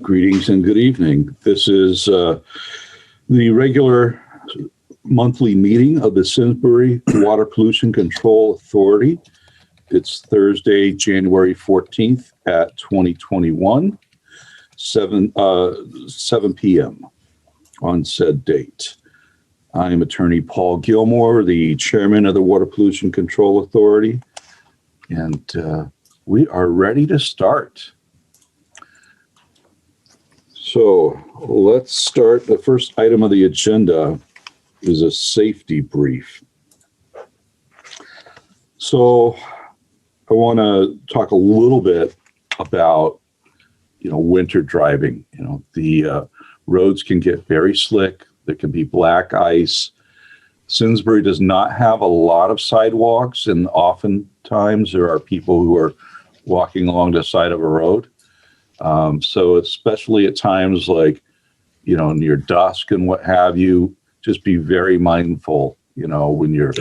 Greetings and good evening. This is the regular monthly meeting of the Simsbury Water Pollution Control Authority. It's Thursday, January 14th at 2021, 7 p.m. on said date. I am Attorney Paul Gilmore, the Chairman of the Water Pollution Control Authority, and we are ready to start. So let's start. The first item of the agenda is a safety brief. So I want to talk a little bit about, winter driving. The roads can get very slick. There can be black ice. Simsbury does not have a lot of sidewalks, and oftentimes there are people who are walking along the side of a road. So especially at times like, near dusk and what have you, just be very mindful, when you're,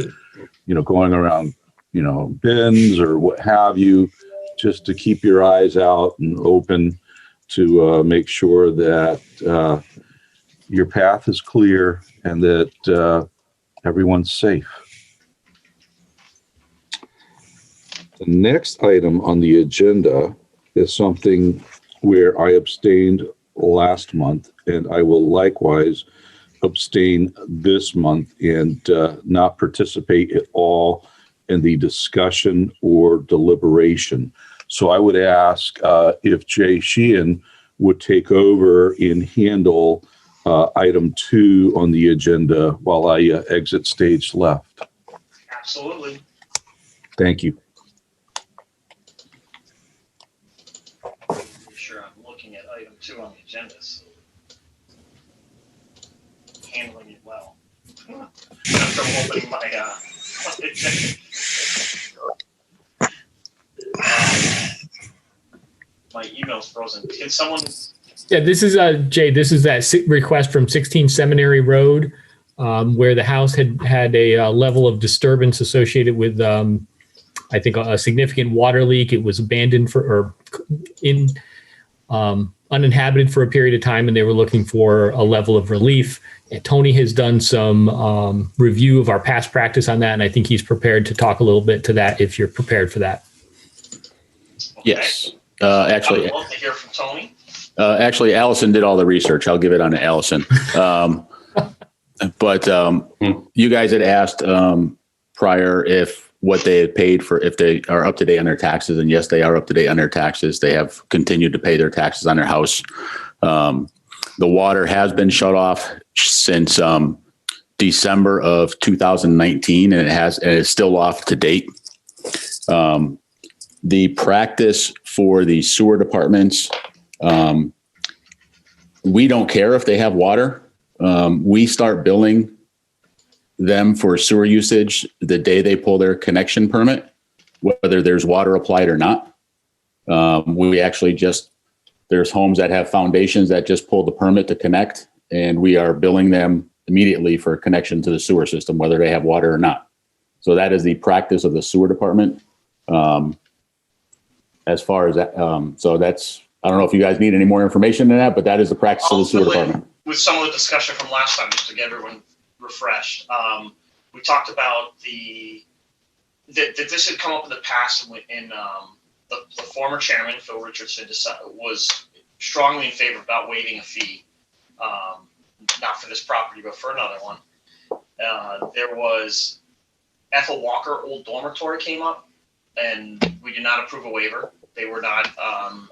going around, bends or what have you, just to keep your eyes out and open to make sure that your path is clear and that everyone's safe. The next item on the agenda is something where I abstained last month, and I will likewise abstain this month and not participate at all in the discussion or deliberation. So I would ask if Jay Sheehan would take over and handle item 2 on the agenda while I exit stage left. Absolutely. Thank you. Item 2 on the agenda, so handling it well. I'm opening my my email's frozen. Can someone? Yeah, this is Jay. This is that request from 16 Seminary Road, where the house had a level of disturbance associated with, I think, a significant water leak. It was abandoned uninhabited for a period of time, and they were looking for a level of relief. And Tony has done some review of our past practice on that, and I think he's prepared to talk a little bit to that if you're prepared for that. Okay. Yes. Actually, I'd love to hear from Tony. Actually, Allison did all the research. I'll give it on to Allison. But you guys had asked prior if what they had paid for, if they are up to date on their taxes, and yes, they are up to date on their taxes. They have continued to pay their taxes on their house. The water has been shut off since December of 2019, and it is still off to date. The practice for the sewer departments, we don't care if they have water. We start billing them for sewer usage the day they pull their connection permit, whether there's water applied or not. We actually there's homes that have foundations that just pull the permit to connect, and we are billing them immediately for connection to the sewer system, whether they have water or not. So that is the practice of the sewer department. As far as that, so that's, I don't know if you guys need any more information than that, but that is the practice of the sewer department. With some of the discussion from last time, just to get everyone refreshed. We talked about that this had come up in the past in the former chairman, Phil Richardson, was strongly in favor about waiving a fee, not for this property, but for another one. There was Ethel Walker Old Dormitory came up, and we did not approve a waiver. They were not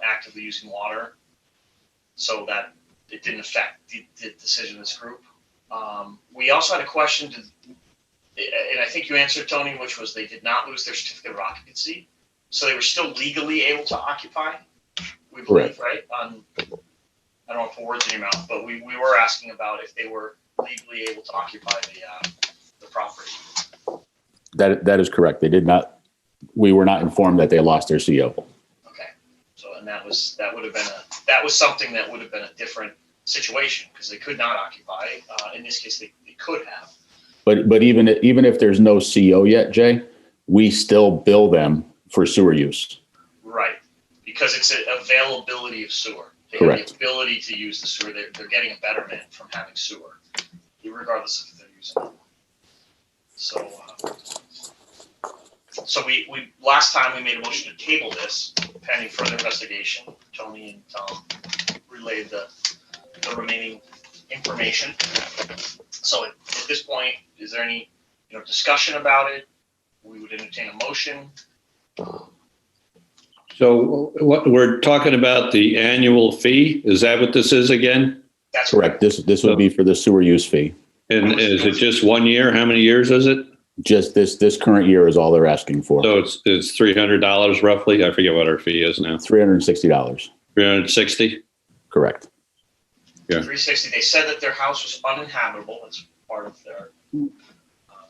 actively using water, so that it didn't affect the decision of this group. We also had a question, and I think you answered, Tony, which was they did not lose their certificate of occupancy, so they were still legally able to occupy. We believe, right? I don't want to put words in your mouth, but we were asking about if they were legally able to occupy the property. That is correct. They did not. We were not informed that they lost their CO. Okay, so and that was something that would have been a different situation because they could not occupy. In this case, they could have. But even if there's no CO yet, Jay, we still bill them for sewer use. Right, because it's an availability of sewer. They Correct. have the ability to use the sewer. They're getting a betterment from having sewer, regardless of if they're using it. So we last time we made a motion to table this pending further investigation. Tony and Tom relayed the remaining information. So at this point, is there any discussion about it? We would entertain a motion. So what we're talking about, the annual fee, is that what this is again? That's Correct. This would be for the sewer use fee. And is it just 1 year? How many years is it? Just this current year is all they're asking for. So it's $300 roughly. I forget what our fee is now. $360. 360. Correct. Yeah. 360. They said that their house was uninhabitable. That's part of their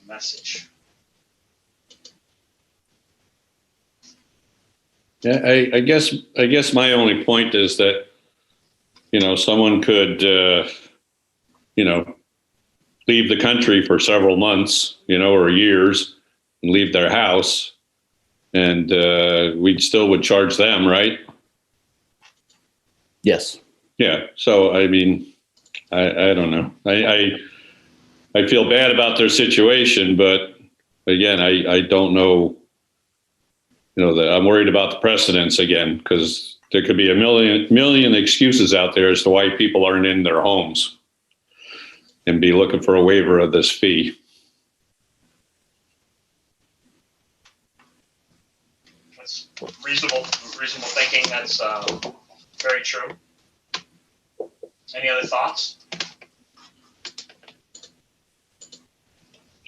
message. Yeah, I guess my only point is that, someone could, leave the country for several months, or years, and leave their house, and we still would charge them, right? Yes. Yeah. So I mean, I don't know. I feel bad about their situation, but again, I don't know. That I'm worried about the precedents again, because there could be a million excuses out there as to why people aren't in their homes and be looking for a waiver of this fee. That's reasonable thinking. That's very true. Any other thoughts?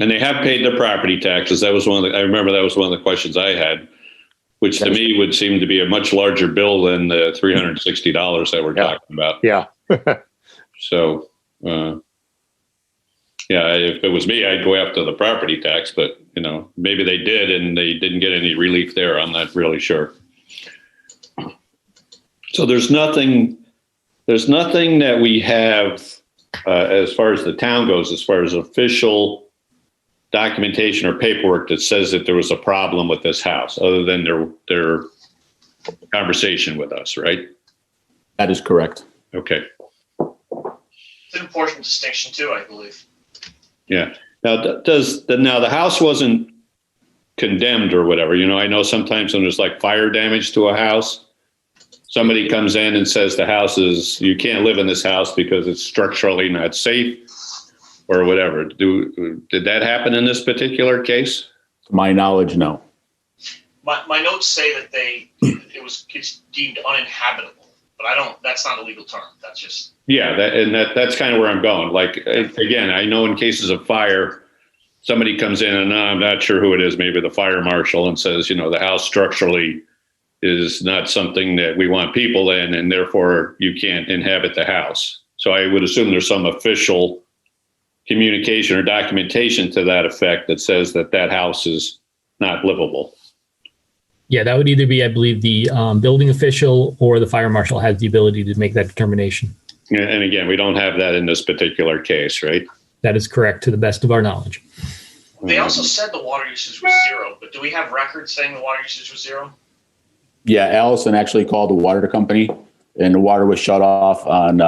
And they have paid their property taxes. That was I remember that was one of the questions I had, which to me would seem to be a much larger bill than the $360 that we're talking about. Yeah. So, if it was me, I'd go after the property tax, but maybe they did and they didn't get any relief there. I'm not really sure. So there's nothing that we have as far as the town goes, as far as official documentation or paperwork that says that there was a problem with this house, other than their conversation with us, right? That is correct. Okay. It's an important distinction too, I believe. Yeah. Now, the house wasn't condemned or whatever. I know sometimes when there's like fire damage to a house, somebody comes in and says the house you can't live in this house because it's structurally not safe or whatever. Did that happen in this particular case? To my knowledge, no. My notes say that it's deemed uninhabitable, but that's not a legal term. That's just. Yeah. That's kind of where I'm going. Like, again, I know in cases of fire, somebody comes in and I'm not sure who it is, maybe the fire marshal, and says, the house structurally is not something that we want people in, and therefore you can't inhabit the house. So I would assume there's some official communication or documentation to that effect that says that house is not livable. Yeah, that would either be, I believe, the building official or the fire marshal has the ability to make that determination. And again, we don't have that in this particular case, right? That is correct to the best of our knowledge. They also said the water usage was zero, but do we have records saying the water usage was zero? Yeah, Allison actually called the water company, and the water was shut off on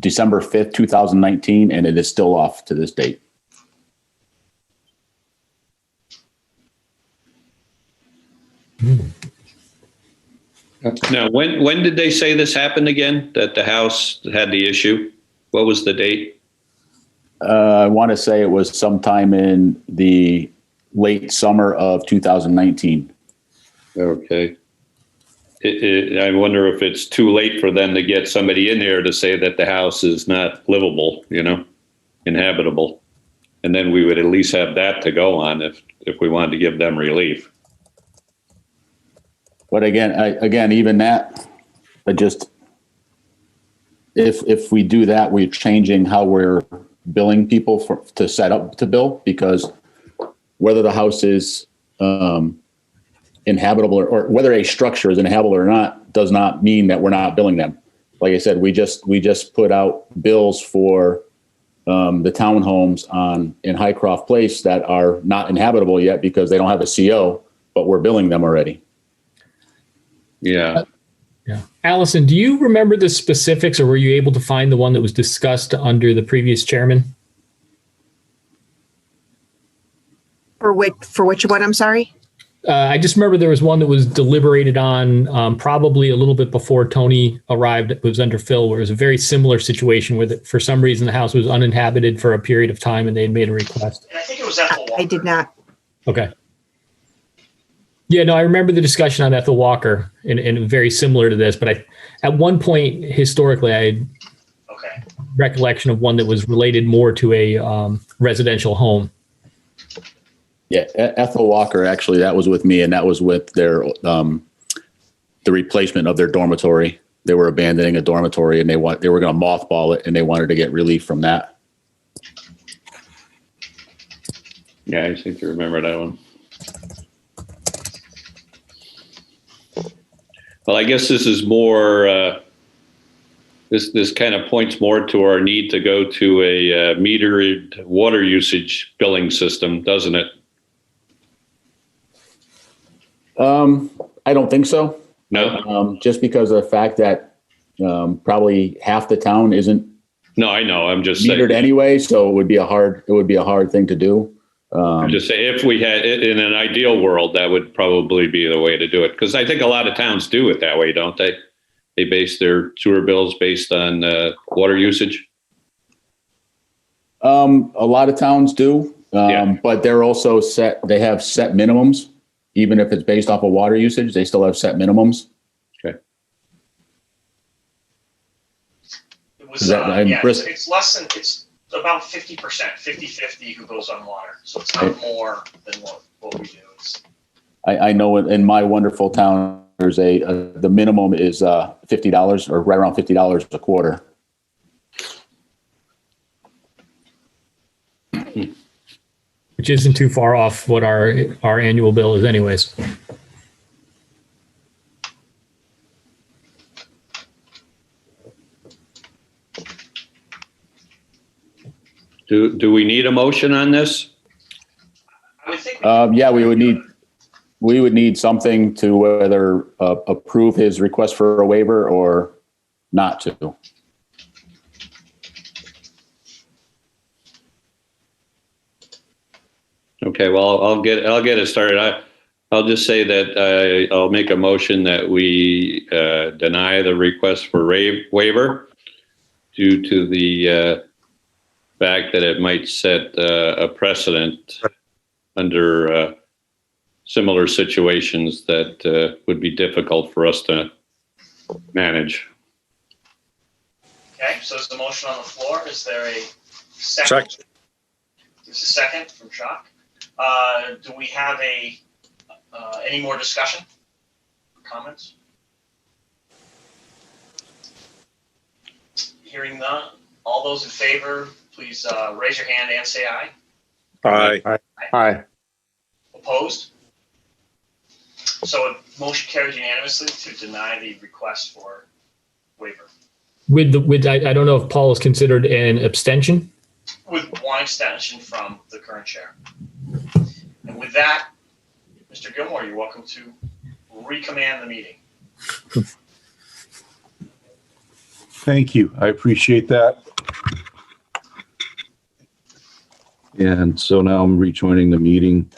December 5th, 2019, and it is still off to this date. Now, when did they say this happened again, that the house had the issue? What was the date? I want to say it was sometime in the late summer of 2019. Okay. I wonder if it's too late for them to get somebody in there to say that the house is not livable, inhabitable. And then we would at least have that to go on if we wanted to give them relief. But again, even that, if we do that, we're changing how we're billing people to set up to bill, because whether the house is inhabitable or whether a structure is inhabitable or not does not mean that we're not billing them. Like I said, we just put out bills for the townhomes in Highcroft Place that are not inhabitable yet because they don't have a CO, but we're billing them already. Yeah. Yeah. Allison, do you remember the specifics, or were you able to find the one that was discussed under the previous chairman? For which one? I'm sorry. I just remember there was one that was deliberated on probably a little bit before Tony arrived. It was under Phil, where it was a very similar situation where for some reason the house was uninhabited for a period of time and they had made a request. And I think it was Ethel Walker. I did not. Okay. Yeah, no, I remember the discussion on Ethel Walker and very similar to this, but at one point historically, I had Okay. recollection of one that was related more to a residential home. Yeah, Ethel Walker, actually, that was with me, and that was with their the replacement of their dormitory. They were abandoning a dormitory, and they were going to mothball it, and they wanted to get relief from that. Yeah, I seem to remember that one. Well, I guess this is more, this kind of points more to our need to go to a metered water usage billing system, doesn't it? I don't think so. No? Just because of the fact that probably half the town isn't No, I know. I'm just metered saying. anyway, so it would be a hard thing to do. I'm just saying, if we had, in an ideal world, that would probably be the way to do it. Because I think a lot of towns do it that way, don't they? They base their sewer bills based on water usage. A lot of towns do, but they're also they have set minimums. Even if it's based off of water usage, they still have set minimums. Okay. It was, Is that- it's less than, it's about 50%, 50-50 who goes on water. So it's not more than what we do. I know in my wonderful town, there's the minimum is $50 or right around $50 a quarter. Which isn't too far off what our annual bill is anyways. Do we need a motion on this? I would think. Yeah, we would need something to whether approve his request for a waiver or not to. Okay, well, I'll get it started. I'll just say that I'll make a motion that we deny the request for waiver due to the fact that it might set a precedent under similar situations that would be difficult for us to manage. Okay, so there's a motion on the floor. Is there a second? There's a second from Jacques. Do we have any more discussion? Comments? Hearing none. All those in favor, please raise your hand and say aye. Aye. Aye. Opposed? So a motion carries unanimously to deny the request for waiver. I don't know if Paul is considered an abstention. With one extension from the current chair. And with that, Mr. Gilmore, you're welcome to recommand the meeting. Thank you. I appreciate that. And so now I'm rejoining the meeting.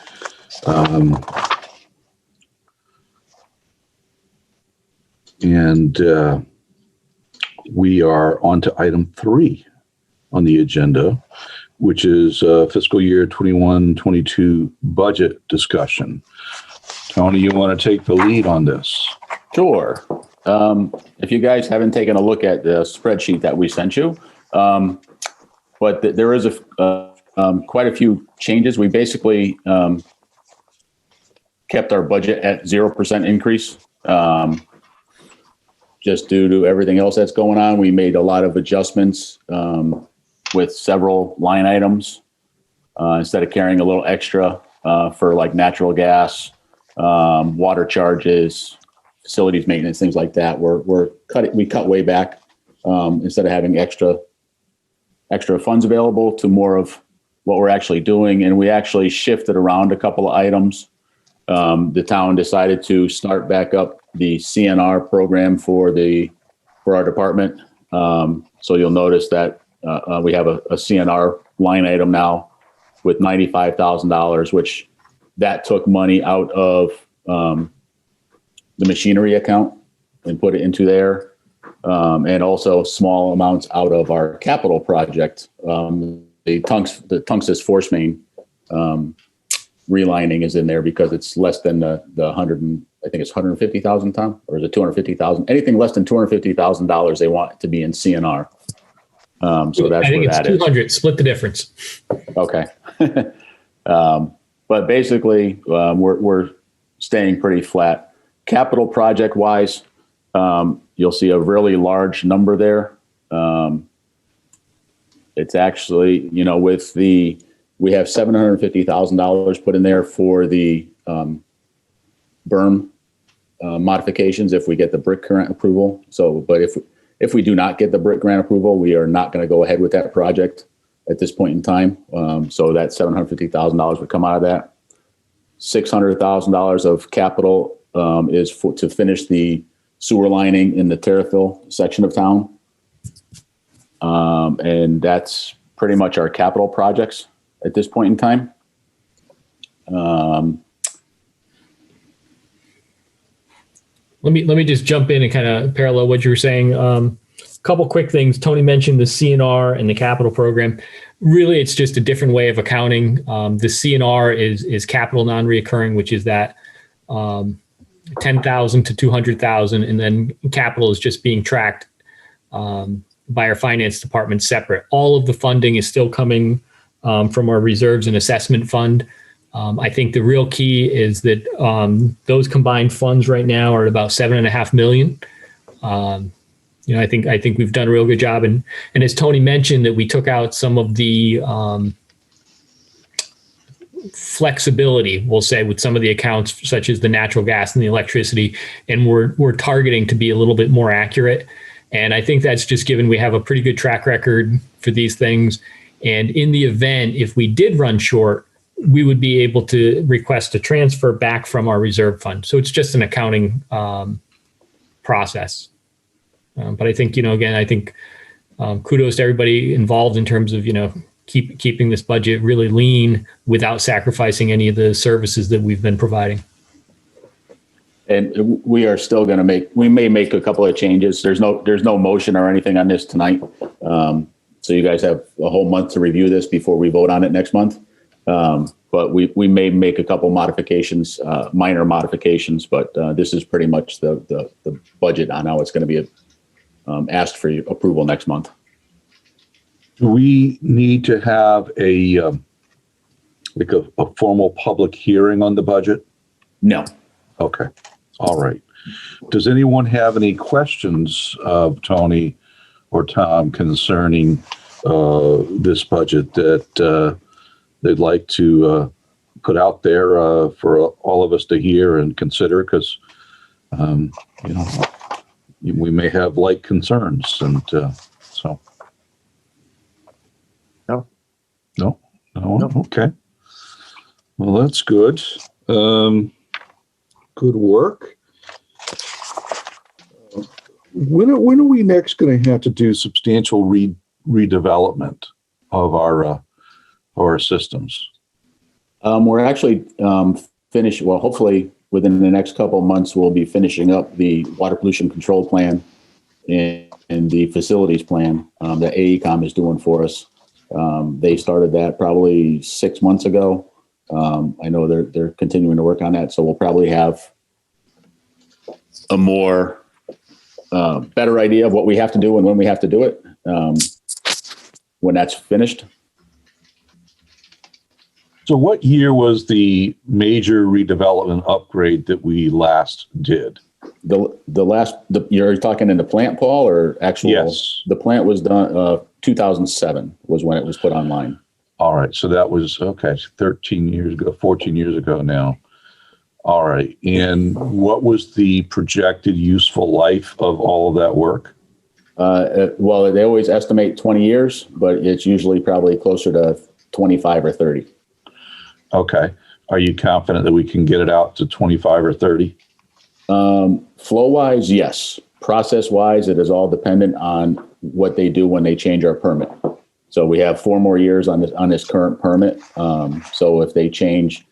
We are on to item 3 on the agenda, which is fiscal year 21-22 budget discussion. Tony, you want to take the lead on this? Sure. If you guys haven't taken a look at the spreadsheet that we sent you, but there is quite a few changes. We basically kept our budget at 0% increase. Just due to everything else that's going on, we made a lot of adjustments with several line items. Instead of carrying a little extra for like natural gas, water charges, facilities maintenance, things like that, we cut way back instead of having extra funds available to more of what we're actually doing. And we actually shifted around a couple of items. The town decided to start back up the CNR program for our department. So you'll notice that we have a CNR line item now with $95,000, which that took money out of the machinery account and put it into there. And also small amounts out of our capital project. The Tungus force main relining is in there because it's less than the 100 and I think it's 150,000, Tom, or is it 250,000? Anything less than $250,000, they want to be in CNR. So that's I think where it's that is. 200. Split the difference. Okay. But basically, we're staying pretty flat. Capital project wise, you'll see a really large number there. It's actually, we have $750,000 put in there for the berm modifications if we get the brick grant approval. So, but if we do not get the brick grant approval, we are not going to go ahead with that project at this point in time. So that $750,000 would come out of that. $600,000 of capital is to finish the sewer lining in the Terrafil section of town. And that's pretty much our capital projects at this point in time. Let me just jump in and kind of parallel what you were saying. Couple quick things. Tony mentioned the CNR and the capital program. Really, it's just a different way of accounting. The CNR is capital non-reoccurring, which is that 10,000 to 200,000, and then capital is just being tracked by our finance department separate. All of the funding is still coming from our reserves and assessment fund. I think the real key is that those combined funds right now are at about $7.5 million. I think we've done a real good job. And as Tony mentioned, that we took out some of the flexibility, we'll say, with some of the accounts, such as the natural gas and the electricity, and we're targeting to be a little bit more accurate. And I think that's just given we have a pretty good track record for these things. And in the event, if we did run short, we would be able to request a transfer back from our reserve fund. So it's just an accounting process. But I think, again, I think kudos to everybody involved in terms of, keeping this budget really lean without sacrificing any of the services that we've been providing. And we are still going to we may make a couple of changes. There's no motion or anything on this tonight. So you guys have a whole month to review this before we vote on it next month. But we may make a couple modifications, minor modifications, but this is pretty much the budget on how it's going to be asked for approval next month. Do we need to have a formal public hearing on the budget? No. Okay. All right. Does anyone have any questions of Tony or Tom concerning this budget that they'd like to put out there for all of us to hear and consider? Because, we may have like concerns, and so. No. Okay. Well, that's good. Good work. When are we next going to have to do substantial redevelopment of our systems? We're actually finished. Well, hopefully within the next couple of months, we'll be finishing up the water pollution control plan and the facilities plan that AECom is doing for us. They started that probably 6 months ago. I know they're continuing to work on that, so we'll probably have a more better idea of what we have to do and when we have to do it when that's finished. So what year was the major redevelopment upgrade that we last did? You're talking in the plant, Paul, or actual? Yes. The plant was done, 2007 was when it was put online. All right. So that was, 13 years ago, 14 years ago now. All right. And what was the projected useful life of all of that work? Well, they always estimate 20 years, but it's usually probably closer to 25 or 30. Okay. Are you confident that we can get it out to 25 or 30? Flow wise, yes. Process wise, it is all dependent on what they do when they change our permit. So we have 4 more years on this current permit. So if they change,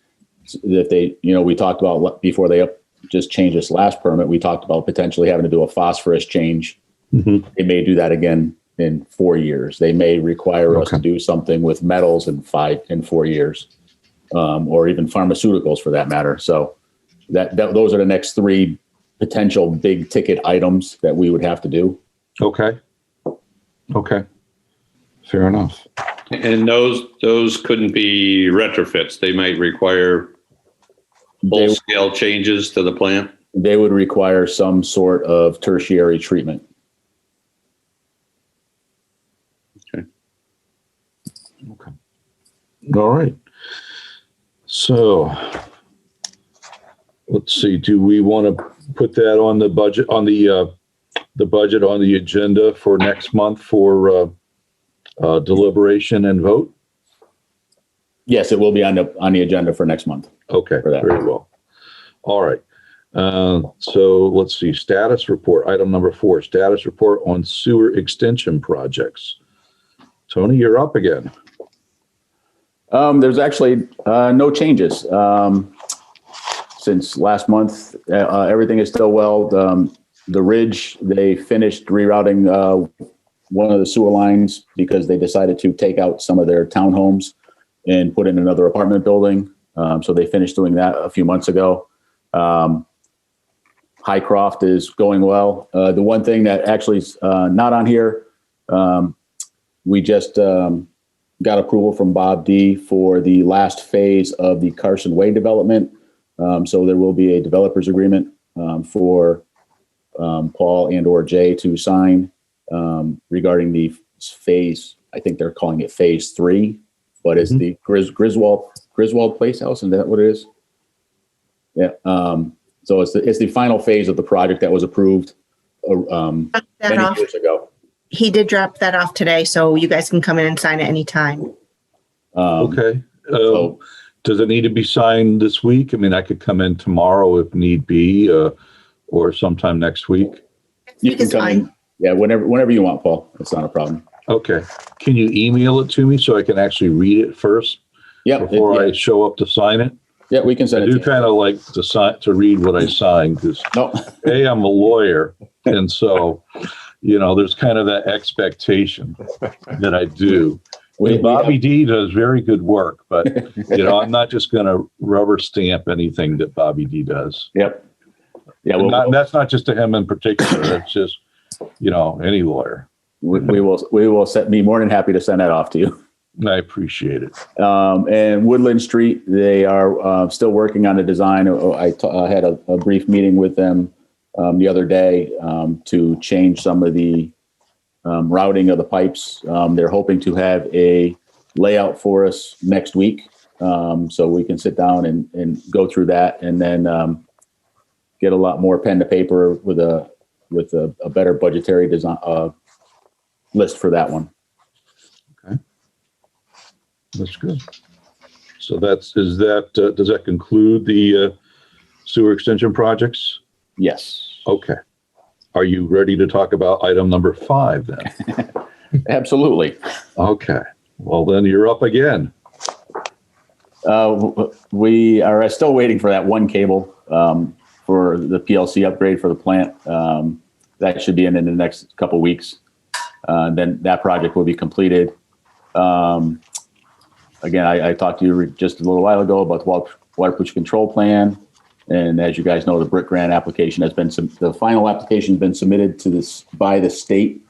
we talked about before they just changed this last permit, we talked about potentially having to do a phosphorus change. Mm-hmm. They may do that again in 4 years. They may require us to do something with metals in 4 years, or even pharmaceuticals for that matter. So those are the next 3 potential big ticket items that we would have to do. Okay. Fair enough. And those couldn't be retrofits. They might require full-scale changes to the plant. They would require some sort of tertiary treatment. Okay. All right. So let's see. Do we want to put that on the budget, on the budget on the agenda for next month for deliberation and vote? Yes, it will be on the agenda for next month. Okay, For that. very well. All right. So let's see. Status report. Item number 4. Status report on sewer extension projects. Tony, you're up again. There's actually no changes since last month. Everything is still well. The Ridge, they finished rerouting one of the sewer lines because they decided to take out some of their townhomes and put in another apartment building. So they finished doing that a few months ago. Highcroft is going well. The one thing that actually is not on here, we just got approval from Bob D for the last phase of the Carson Way development. So there will be a developer's agreement for Paul and or Jay to sign regarding the phase. I think they're calling it phase 3, but it's the Griswold Place House. Is that what it is? Yeah. So it's the final phase of the project that was approved many years ago. He did drop that off today, so you guys can come in and sign it anytime. Okay. So- Does it need to be signed this week? I mean, I could come in tomorrow if need be, or sometime next week. You can come in. Yeah, whenever you want, Paul. It's not a problem. Okay. Can you email it to me so I can actually read it first before I show up to sign it? Yeah, we can send I it do to you. kind of like to read what I sign because No. I'm a lawyer, and so there's kind of that expectation that I do. We Bobby D does very good work, but I'm not just going to rubber stamp anything that Bobby D does. Yep. Yeah, And that's not just to him in particular. It's just any lawyer. we will be more than happy to send that off to you. I appreciate it. And Woodland Street, they are still working on the design. I had a brief meeting with them the other day to change some of the routing of the pipes. They're hoping to have a layout for us next week, so we can sit down and go through that, and then get a lot more pen to paper with a better budgetary design list for that one. Okay, that's good. So does that conclude the sewer extension projects? Yes. Okay. Are you ready to talk about item number 5 then? Absolutely. Okay. Well, then you're up again. We are still waiting for that one cable for the PLC upgrade for the plant. That should be in the next couple weeks. Then that project will be completed. Again, I talked to you just a little while ago about the water pollution control plan. And as you guys know, the BRIC grant application the final application has been submitted by the state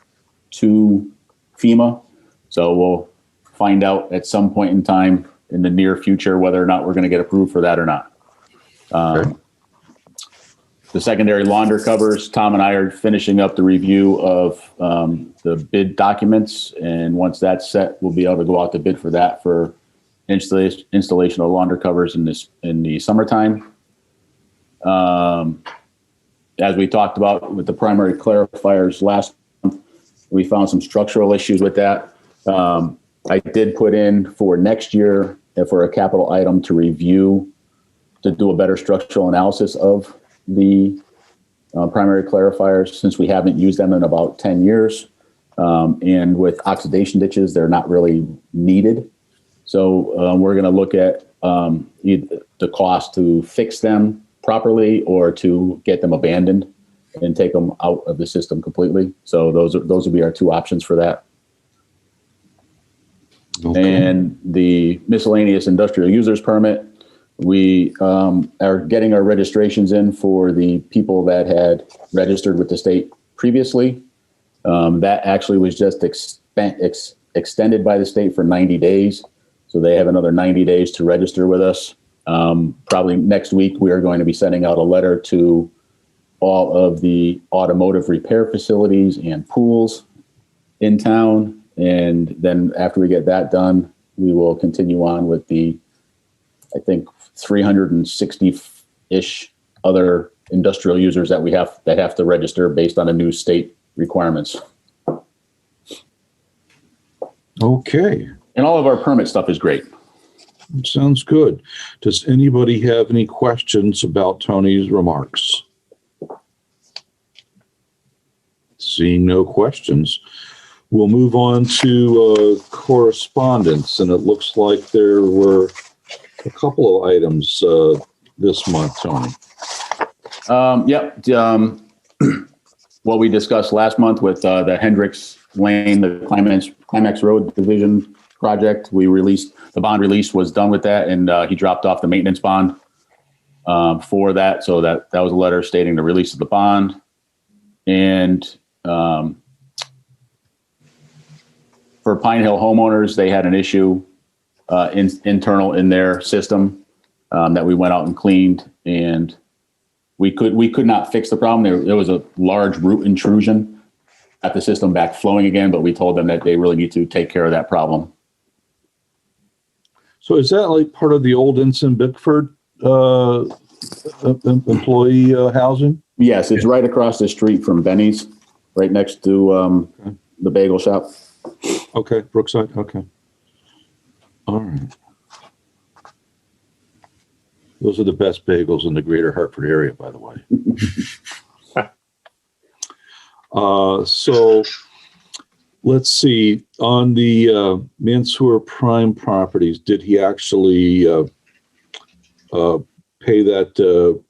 to FEMA. So we'll find out at some point in time in the near future whether or not we're going to get approved for that or not. Okay. The secondary launder covers, Tom and I are finishing up the review of the bid documents. And once that's set, we'll be able to go out to bid for that for installation of launder covers in the summertime. As we talked about with the primary clarifiers last month, we found some structural issues with that. I did put in for next year for a capital item to do a better structural analysis of the primary clarifiers, since we haven't used them in about 10 years. And with oxidation ditches, they're not really needed. So we're going to look at either the cost to fix them properly or to get them abandoned and take them out of the system completely. So those will be our two options for that. Okay. And the miscellaneous industrial users permit, we are getting our registrations in for the people that had registered with the state previously. That actually was just extended by the state for 90 days. So they have another 90 days to register with us. Probably next week, we are going to be sending out a letter to all of the automotive repair facilities and pools in town. And then after we get that done, we will continue on with the, I think, 360-ish other industrial users that we have that have to register based on a new state requirements. Okay. And all of our permit stuff is great. Sounds good. Does anybody have any questions about Tony's remarks? Seeing no questions, we'll move on to correspondence. And it looks like there were a couple of items this month, Tony. Yep. What we discussed last month with the Hendricks Lane, the Climax Road Division project, the bond release was done with that, and he dropped off the maintenance bond for that. So that was a letter stating the release of the bond. And for Pine Hill homeowners, they had an issue internal in their system that we went out and cleaned, and we could not fix the problem. There was a large root intrusion at the system backflowing again, but we told them that they really need to take care of that problem. So is that like part of the old Ensign Bickford employee housing? Yes, it's right across the street from Benny's, right next to the bagel shop. Okay, Brookside. Okay. All right. Those are the best bagels in the greater Hartford area, by the way. So let's see. On the Mansour Prime properties, did he actually pay that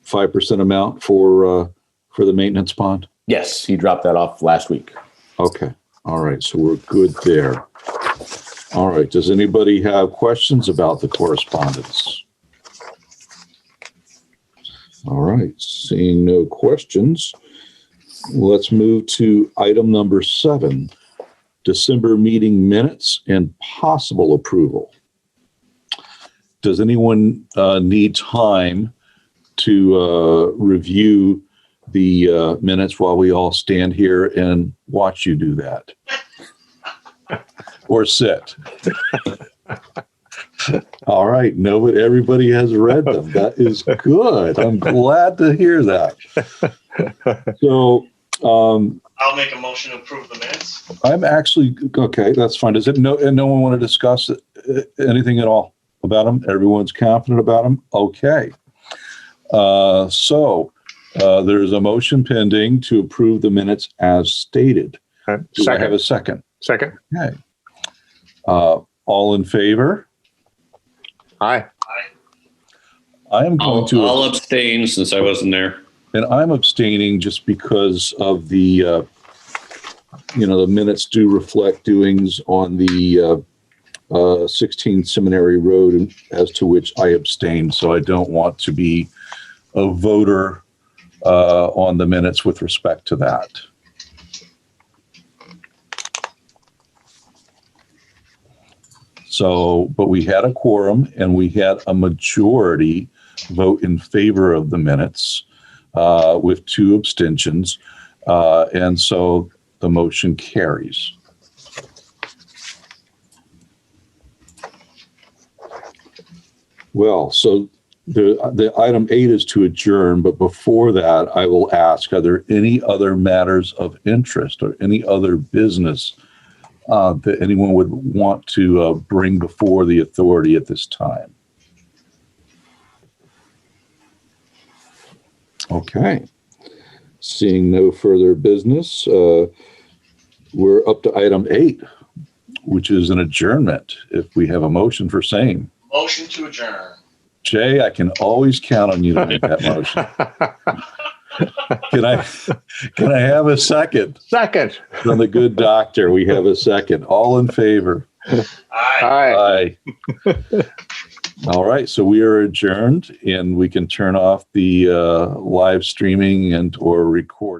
5% amount for the maintenance bond? Yes, he dropped that off last week. Okay. All right. So we're good there. All right. Does anybody have questions about the correspondence? All right. Seeing no questions, let's move to item number 7, December meeting minutes and possible approval. Does anyone need time to review the minutes while we all stand here and watch you do that? Or sit? All right. No, but everybody has read them. That is good. I'm glad to hear that. So I'll make a motion to approve the minutes. I'm actually, okay, that's fine. Does it no one want to discuss anything at all about them? Everyone's confident about them? Okay. So there's a motion pending to approve the minutes as stated. Do I have a second? Second. Okay. All in favor? Aye. I am going to. I'll abstain since I wasn't there. And I'm abstaining just because of the, the minutes do reflect doings on the 16 Seminary Road, as to which I abstained. So I don't want to be a voter on the minutes with respect to that. So, but we had a quorum and we had a majority vote in favor of the minutes with 2 abstentions. And so the motion carries. Well, so the item 8 is to adjourn, but before that, I will ask, are there any other matters of interest or any other business that anyone would want to bring before the authority at this time? Okay. Seeing no further business, we're up to item 8, which is an adjournment. If we have a motion for same. Motion to adjourn. Jay, I can always count on you to make that motion. Can I have a second? Second. From the good doctor, we have a second. All in favor? Aye. Aye. All right, so we are adjourned, and we can turn off the live streaming and or record.